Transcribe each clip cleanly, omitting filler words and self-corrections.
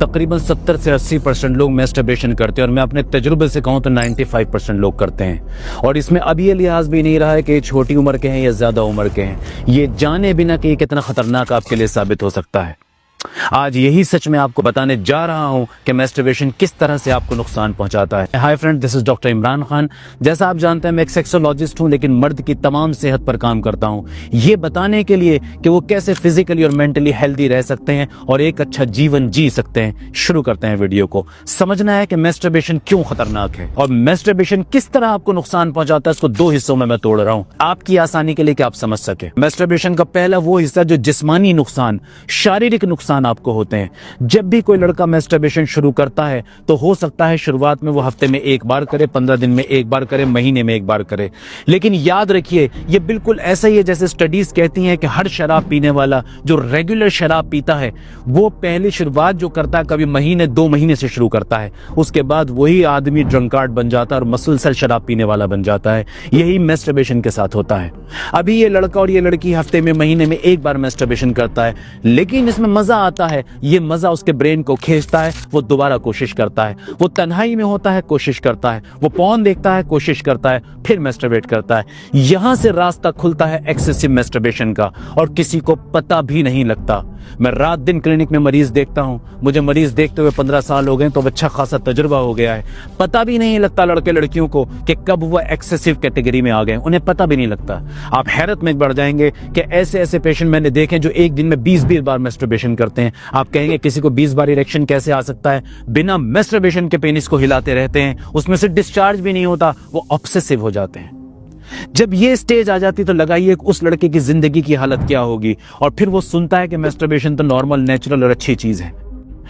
तकरीबन 70 से 80% लोग मैस्टरबेशन करते हैं, और मैं अपने तजुर्बे से कहूँ तो 95% लोग करते हैं। और इसमें अब ये लिहाज भी नहीं रहा है कि ये छोटी उम्र के हैं या ज़्यादा उम्र के हैं, ये जाने बिना कि ये कितना ख़तरनाक आपके लिए साबित हो सकता है। आज यही सच मैं आपको बताने जा रहा हूं कि मैस्टरबेशन किस तरह से आपको नुकसान पहुंचाता है। Hi friend, this is doctor Imran Khan. जैसा आप जानते हैं मैं एक सेक्सोलॉजिस्ट हूं, लेकिन मर्द की तमाम सेहत पर काम करता हूं, ये बताने के लिए कि वो कैसे फिजिकली और मेंटली हेल्दी रह सकते हैं और एक अच्छा जीवन जी सकते हैं। शुरू करते हैं वीडियो को। समझना है कि मैस्टरबेशन क्यों खतरनाक है और मैस्टरबेशन किस तरह आपको नुकसान पहुंचाता है। इसको दो हिस्सों में मैं तोड़ रहा हूं आपकी आसानी के लिए कि आप समझ सके। मैस्टरबेशन का पहला वो हिस्सा जो जिस्मानी नुकसान, शारीरिक नुकसान आपको होते हैं। जब भी कोई लड़का मैस्टरबेशन शुरू करता है तो हो सकता है शुरुआत में वो हफ्ते में एक बार करे, 15 दिन में एक बार करे, महीने में एक बार करे, लेकिन याद रखिए ये बिल्कुल ऐसा ही है जैसे स्टडीज कहती हैं कि हर शराब पीने वाला जो रेगुलर शराब पीता है वो पहली शुरुआत जो करता है कभी महीने 2 महीने से शुरू करता है, उसके बाद वही आदमी ड्रंकार्ड बन जाता है और मसलसल शराब पीने वाला बन जाता है। यही मैस्टरबेशन के साथ होता है। अभी ये लड़का और ये लड़की हफ्ते में, महीने में एक बार मैस्टरबेशन करता है, लेकिन इसमें मजा आता है। ये मजा उसके ब्रेन को खींचता है, वो दोबारा कोशिश करता है, वो तन्हाई में होता है, कोशिश करता है, वो पॉर्न देखता है, कोशिश करता है, फिर मैस्टरबेट करता है। यहां से रास्ता खुलता है एक्सेसिव मैस्टरबेशन का और किसी को पता भी नहीं लगता। मैं रात दिन क्लिनिक में मरीज देखता हूं, मुझे मरीज देखते हुए 15 साल हो गए, तो अच्छा खासा तजुर्बा हो गया है। पता भी नहीं लगता लड़के लड़कियों को कि कब वो एक्सेसिव कैटेगरी में आ गए, उन्हें पता भी नहीं लगता। आप हैरत में बढ़ जाएंगे कि ऐसे ऐसे पेशेंट मैंने देखे जो एक दिन में 20-20 बार मैस्टरबेशन करते हैं। आप कहेंगे किसी को 20 बार इरेक्शन कैसे आ सकता है? बिना मैस्टरबेशन के पेनिस को हिलाते रहते हैं, उसमें से डिस्चार्ज भी नहीं होता, वो ऑब्सेसिव हो जाते हैं। जब ये स्टेज आ जाती तो लगाइए उस लड़के की जिंदगी की हालत क्या होगी। और फिर वो सुनता है कि मैस्टरबेशन तो नॉर्मल, नेचुरल और अच्छी चीज है।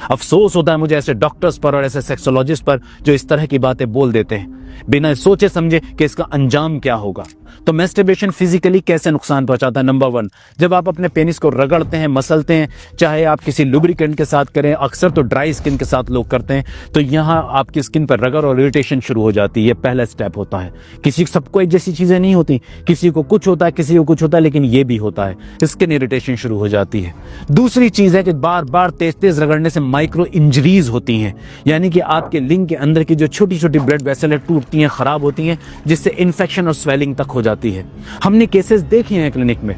अफसोस होता है मुझे ऐसे डॉक्टर्स पर और ऐसे सेक्सोलॉजिस्ट पर जो इस तरह की बातें बोल देते हैं बिना सोचे समझे कि इसका अंजाम क्या होगा। तो मैस्टरबेशन फिजिकली कैसे नुकसान पहुंचाता है? नंबर 1, जब आप अपने पेनिस को रगड़ते हैं, मसलते हैं, चाहे आप किसी लुब्रिकेंट के साथ करें, अक्सर तो ड्राई स्किन के साथ लोग करते हैं, तो यहां आपकी स्किन पर रगड़ और इरिटेशन शुरू हो जाती है। ये पहला स्टेप होता है। किसी सबको एक जैसी चीजें नहीं होती, किसी को कुछ होता है, किसी को कुछ होता है, लेकिन ये भी होता है, स्किन इरिटेशन शुरू हो जाती है। दूसरी चीज है कि बार बार तेज तेज रगड़ने से माइक्रो इंजरीज होती हैं, यानी कि आपके लिंग के अंदर की जो छोटी छोटी ब्लड वेसल टूटती हैं, खराब होती हैं, जिससे इन्फेक्शन और स्वेलिंग तक हो जाती है। हमने केसेस देखे हैं क्लिनिक में,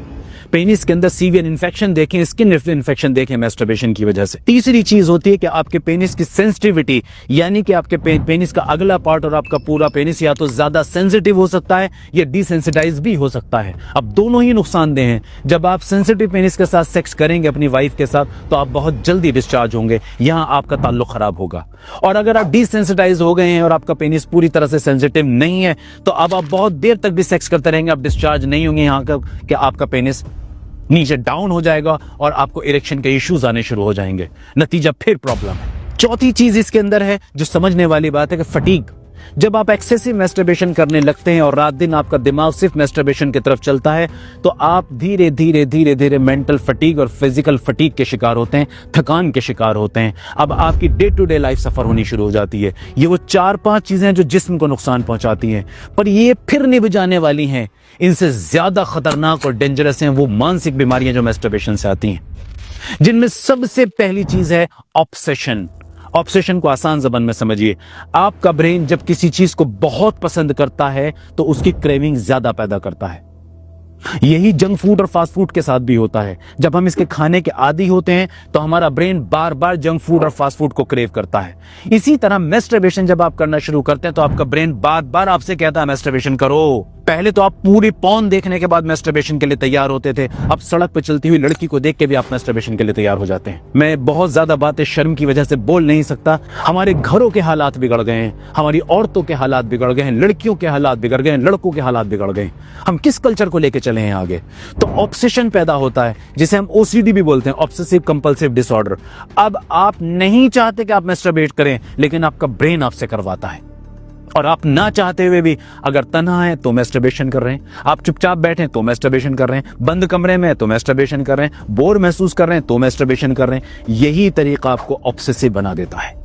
पेनिस के अंदर सीवियर इन्फेक्शन देखें, स्किन इन्फेक्शन देखें मैस्टरबेशन की वजह से। तीसरी चीज होती है कि आपके पेनिस की सेंसिटिविटी, यानी कि आपके पेनिस का अगला पार्ट और आपका पूरा पेनिस या तो ज्यादा सेंसिटिव हो सकता है या डिसेंसिटाइज भी हो सकता है। अब दोनों ही नुकसानदेह हैं। जब आप सेंसिटिव पेनिस के साथ सेक्स करेंगे अपनी वाइफ के साथ तो आप बहुत जल्दी डिस्चार्ज होंगे, यहां आपका ताल्लुक खराब होगा। और अगर आप डिसेंसिटाइज हो गए हैं और आपका पेनिस पूरी तरह से सेंसिटिव नहीं है तो अब आप बहुत देर तक भी सेक्स करते रहेंगे, आप डिस्चार्ज नहीं होंगे, यहां का कि आपका पेनिस नीचे डाउन हो जाएगा और आपको इरेक्शन के इश्यूज आने शुरू हो जाएंगे। नतीजा फिर प्रॉब्लम है। चौथी चीज इसके अंदर है जो समझने वाली बात है कि फटीग। जब आप एक्सेसिव मैस्टरबेशन करने लगते हैं और रात दिन आपका दिमाग सिर्फ मैस्टरबेशन की तरफ चलता है तो आप धीरे धीरे धीरे धीरे मेंटल फटीग और फिजिकल फटीग के शिकार होते हैं, थकान के शिकार होते हैं। अब आपकी डे टू डे लाइफ सफर होनी शुरू हो जाती है। ये वो 4-5 चीजें हैं जो जिस्म को नुकसान पहुंचाती हैं, पर ये फिर निभ जाने वाली हैं। इनसे ज्यादा खतरनाक और डेंजरस हैं वो मानसिक बीमारियां जो मैस्टरबेशन से आती हैं, जिनमें सबसे पहली चीज है ऑब्सेशन। ऑब्सेशन को आसान ज़बान में समझिए। आपका ब्रेन जब किसी चीज को बहुत पसंद करता है तो उसकी क्रेविंग ज्यादा पैदा करता है। यही जंक फूड और फास्ट फूड के साथ भी होता है। जब हम इसके खाने के आदी होते हैं तो हमारा ब्रेन बार बार जंक फूड और फास्ट फूड को क्रेव करता है। इसी तरह मैस्टरबेशन जब आप करना शुरू करते हैं तो आपका ब्रेन बार बार आपसे कहता है मैस्टरबेशन करो। पहले तो आप पूरी पॉर्न देखने के बाद मैस्टरबेशन के लिए तैयार होते थे, अब सड़क पर चलती हुई लड़की को देख के भी आप मैस्टरबेशन के लिए तैयार हो जाते हैं। मैं बहुत ज्यादा बातें शर्म की वजह से बोल नहीं सकता। हमारे घरों के हालात बिगड़ गए हैं, हमारी औरतों के हालात बिगड़ गए हैं, लड़कियों के हालात बिगड़ गए हैं, लड़कों के हालात बिगड़ गए। हम किस कल्चर को लेकर चले हैं आगे? तो ऑब्सेशन पैदा होता है जिसे हम ओसीडी भी बोलते हैं, ऑब्सेसिव कंपल्सिव डिसऑर्डर। अब आप नहीं चाहते कि आप मैस्टरबेट करें, लेकिन आपका ब्रेन आपसे करवाता है। और आप ना चाहते हुए भी अगर तन्हा है तो मैस्टरबेशन कर रहे हैं, आप चुपचाप बैठे तो मैस्टरबेशन कर रहे हैं, बंद कमरे में तो मैस्टरबेशन कर रहे हैं, बोर महसूस कर रहे हैं तो मैस्टरबेशन कर रहे हैं। यही तरीका आपको ऑब्सेसिव बना देता है।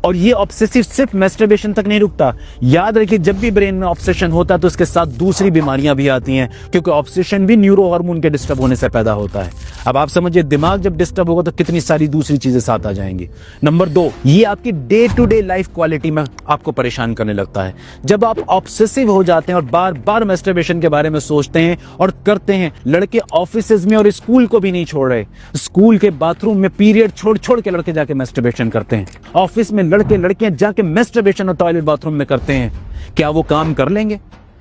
और ये ऑब्सेसिव सिर्फ मैस्टरबेशन तक नहीं रुकता। याद रखिए, जब भी ब्रेन में ऑब्सेशन होता है तो उसके साथ दूसरी बीमारियां भी आती हैं, क्योंकि ऑब्सेशन भी न्यूरो हार्मोन के डिस्टर्ब होने से पैदा होता है। अब आप समझिए, दिमाग जब डिस्टर्ब होगा तो कितनी सारी दूसरी चीजें साथ आ जाएंगी। नंबर 2, ये आपकी day to day life quality में आपको परेशान करने लगता है। जब आप ऑब्सेसिव हो जाते हैं और बार बार मैस्टरबेशन के बारे में सोचते हैं और करते हैं, लड़के ऑफिसेज में और स्कूल को भी नहीं छोड़ रहे, स्कूल के बाथरूम में पीरियड छोड़ छोड़ के लड़के जाके मैस्टरबेशन करते हैं, ऑफिस में लड़के लड़कियां जाके मैस्टरबेशन और टॉयलेट बाथरूम में करते हैं। क्या वो काम कर लेंगे?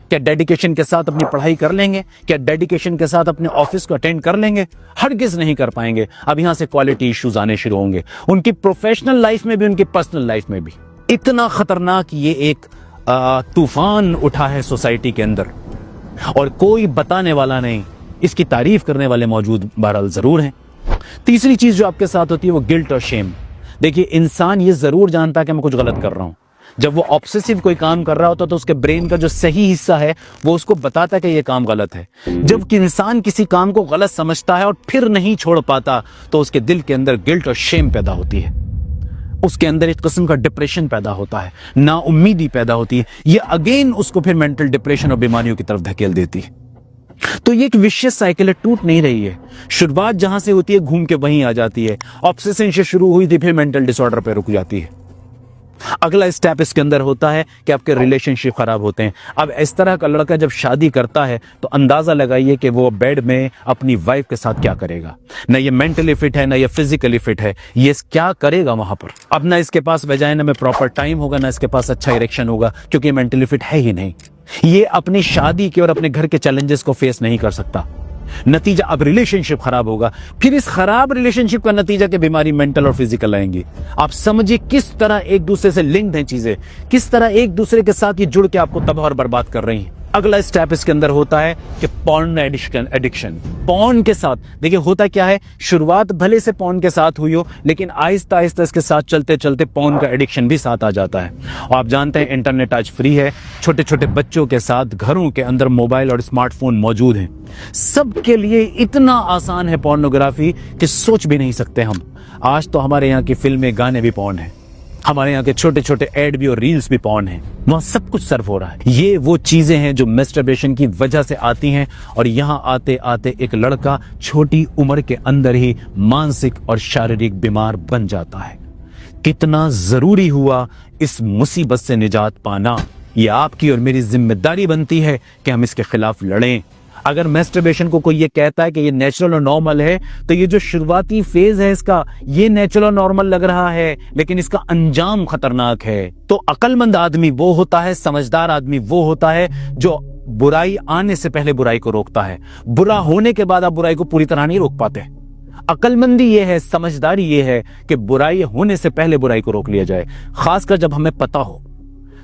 क्या डेडिकेशन के साथ अपनी पढ़ाई कर लेंगे? क्या डेडिकेशन के साथ अपने ऑफिस को अटेंड कर लेंगे? हरगिज नहीं कर पाएंगे। अब यहां से क्वालिटी इश्यूज आने शुरू होंगे, उनकी प्रोफेशनल लाइफ में भी, उनकी पर्सनल लाइफ में भी। इतना खतरनाक ये एक तूफान उठा है सोसाइटी के अंदर, और कोई बताने वाला नहीं, इसकी तारीफ करने वाले मौजूद बहरहाल जरूर हैं। तीसरी चीज जो आपके साथ होती है वो गिल्ट और शेम। देखिए, इंसान ये जरूर जानता है कि मैं कुछ गलत कर रहा हूं। जब वो ऑब्सेसिव कोई काम कर रहा होता तो उसके ब्रेन का जो सही हिस्सा है वो उसको बताता है कि ये काम गलत है। जब इंसान किसी काम को गलत समझता है और फिर नहीं छोड़ पाता तो उसके दिल के अंदर गिल्ट और शेम पैदा होती है, उसके अंदर एक किस्म का डिप्रेशन पैदा होता है, नाउम्मीदी पैदा होती है। ये अगेन उसको फिर मेंटल डिप्रेशन और बीमारियों की तरफ धकेल देती है। तो ये एक विशियस साइकिल टूट नहीं रही है। शुरुआत जहां से होती है घूम के वहीं आ जाती है। ऑब्सेशन से शुरू हुई थी, फिर मेंटल डिसऑर्डर पे रुक जाती है। अगला स्टेप इसके अंदर होता है कि आपके रिलेशनशिप खराब होते हैं। अब इस तरह का लड़का जब शादी करता है तो अंदाजा लगाइए कि वो बेड में अपनी वाइफ के साथ क्या करेगा। ना ये मेंटली फिट है, ना ये फिजिकली फिट है, ये क्या करेगा वहां पर। अब ना इसके पास वजाइना में प्रॉपर टाइम होगा, ना इसके पास अच्छा इरेक्शन होगा, क्योंकि मेंटली फिट है ही नहीं। ये अपनी शादी के और अपने घर के चैलेंजेस को फेस नहीं कर सकता। नतीजा अब रिलेशनशिप खराब होगा। फिर इस खराब रिलेशनशिप का नतीजा के बीमारी मेंटल और फिजिकल आएंगी। आप समझिए किस तरह एक दूसरे से लिंक्ड हैं चीजें, किस तरह एक दूसरे के साथ ये जुड़ के आपको तबाह और बर्बाद कर रही हैं। अगला स्टेप इसके अंदर होता है कि पॉर्न एडिक्शन। पॉर्न के साथ देखिए होता क्या है, शुरुआत भले से पॉर्न के साथ हुई हो, लेकिन आहिस्ता आहिस्ता इसके साथ चलते चलते पॉर्न का एडिक्शन भी साथ आ जाता है। और आप जानते हैं इंटरनेट आज फ्री है, छोटे छोटे बच्चों के साथ घरों के अंदर मोबाइल और स्मार्टफोन मौजूद हैं। सबके लिए इतना आसान है पोर्नोग्राफी कि सोच भी नहीं सकते हम। आज तो हमारे यहाँ की फिल्में, गाने भी पॉर्न है, हमारे यहाँ के छोटे छोटे एड भी और रील्स भी पॉर्न है, वहां सब कुछ सर्व हो रहा है। ये वो चीजें हैं जो मैस्टरबेशन की वजह से आती हैं, और यहाँ आते आते एक लड़का छोटी उम्र के अंदर ही मानसिक और शारीरिक बीमार बन जाता है। कितना जरूरी हुआ इस मुसीबत से निजात पाना। ये आपकी और मेरी जिम्मेदारी बनती है कि हम इसके खिलाफ लड़ें। अगर मैस्टरबेशन को कोई ये कहता है कि ये नेचुरल और नॉर्मल है, तो ये जो शुरुआती फेज है इसका, ये नेचुरल और नॉर्मल लग रहा है, लेकिन इसका अंजाम खतरनाक है। तो अक्लमंद आदमी वो होता है, समझदार आदमी वो होता है जो बुराई आने से पहले बुराई को रोकता है। बुरा होने के बाद आप बुराई को पूरी तरह नहीं रोक पाते। अक्लमंदी ये है, समझदारी ये है कि बुराई होने से पहले बुराई को रोक लिया जाए, खासकर जब हमें पता हो।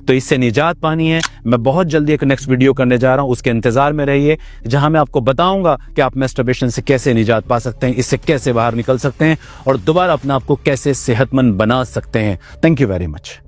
तो इससे निजात पानी है। मैं बहुत जल्दी एक नेक्स्ट वीडियो करने जा रहा हूं, उसके इंतजार में रहिए, जहां मैं आपको बताऊंगा कि आप मैस्टरबेशन से कैसे निजात पा सकते हैं, इससे कैसे बाहर निकल सकते हैं और दोबारा अपने आप को कैसे सेहतमंद बना सकते हैं। Thank you very much.